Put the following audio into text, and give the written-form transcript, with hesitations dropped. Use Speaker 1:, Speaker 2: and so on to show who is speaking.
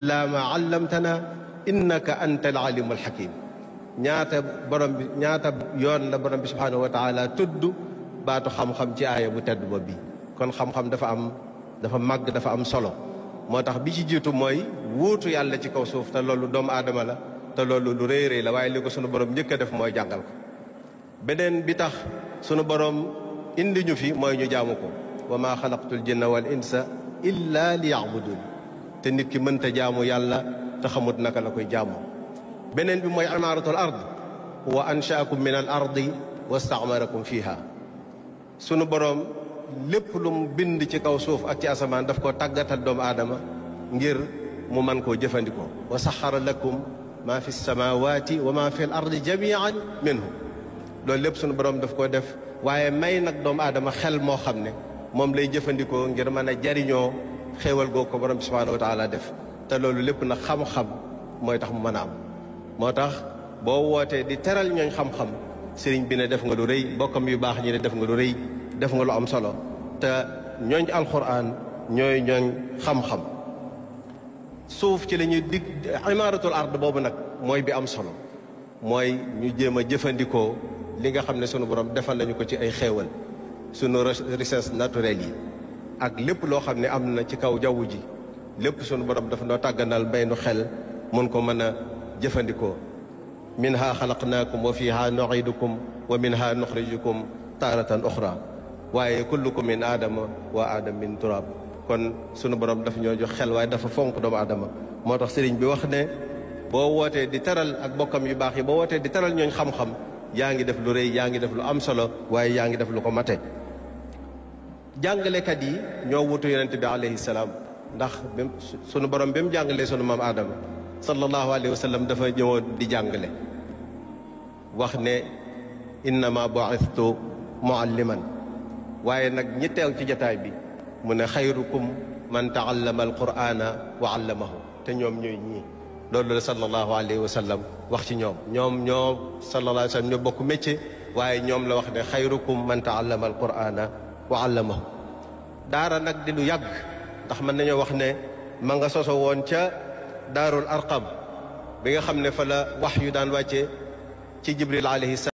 Speaker 1: laa ma allamtana innaka anta al alimul hakim. ñaata yoon la borom bi subhanahu wa taala tudd baatu xam-xam ci aaya bu tedd ba bi kon xam-xam dafa màgg dafa am solo moo tax bi ci jiitu mooy wuutu yàlla ci kaw suuf te loolu doomu aadama la te loolu lu rëy rëy la waaye li ko sunu borom njëkk a def mooy jàngal ko. beneen bi tax sunu borom indi ñu fi mooy ñu jaamu ko wa maa xalaqtul jinna wal insa illa li ya'budun te nit ki mënta jaamu yàlla te xamut naka la koy jaamu. beneen bi mooy imaaratul ard wa anshaakum min al ardi wastaamarakum fiha. sunu borom lépp lu mu bind ci kaw suuf ak ci asamaan daf koo tàggatal doomu aadama ngir mu man koo jëfandikoo. wa saxara lakum maa fi samawati wa maa fi al ardi jamian minhu. loolu lépp sunu borom daf koo def waaye may nag doomu aadama xel moo xam ne moom lay jëfandikoo ngir mën a jariñoo xéewal googu ko borom bi subhanahu wa taala def te loolu lépp nag xam-xam mooy tax mu mën a am. moo tax boo wootee di teral ñooñ xam-xam sëriñ bi ne def nga lu rëy bokkam yu baax ñi ne def nga lu rëy def nga lu am solo te ñooñ alquran ñooy ñooñ xam-xam. suuf ci la ñuy dig imaaratul ard boobu nag mooy bi am solo mooy ñu jéem a jëfandikoo li nga xam ne sunu borom defal nañu ko ci ay xéewal sunu richesse naturelle yi ak lépp loo xam ne am na ci kaw jaww ji lépp sunu borom dafa noo tàgganal mbay nu xel mun ko mën a jëfandikoo. minha xalaqnaakum wa fiha nu'idukum wa minha nuxrijukum taaratan uxra waaye kullukum min aadama wa aadam min turab. kon sunu borom dafa ñoo jox xel waaye dafa fonk doomu aadama moo tax sëriñ bi wax ne boo wootee di teral ak bokkam yu baax yi boo wootee di teral ñooñ xam-xam yaa ngi def lu rëy yaa ngi def lu am solo waaye yaa ngi def lu ko mate. jàngalekat yi ñoo wutu yonent bi alayhi salaam ndax sunu borom bi mu jàngalee sunu maam Adama sallallahu alayhi wa sallam dafa ñëwoon di jàngale wax ne innama bu'ithtu mualliman waaye nag ñi teew ci jataay bi mu ne xayrukum man taallama alqur'ana wa allamahu te ñoom ñooy ñii. loolu la sallallahu alayhi wa sallam wax ci ñoom sallallahu alayhi wa sallam ñoo bokk métier waaye ñoom la wax ne xayrukum man taallama alqur'ana wa allamahu. daara nag di lu yàgg ndax mën nañoo wax ne ma nga soso woon ca daarul arqam bi nga xam ne fa la wax yu daan wàcce ci jibril alayhi salaam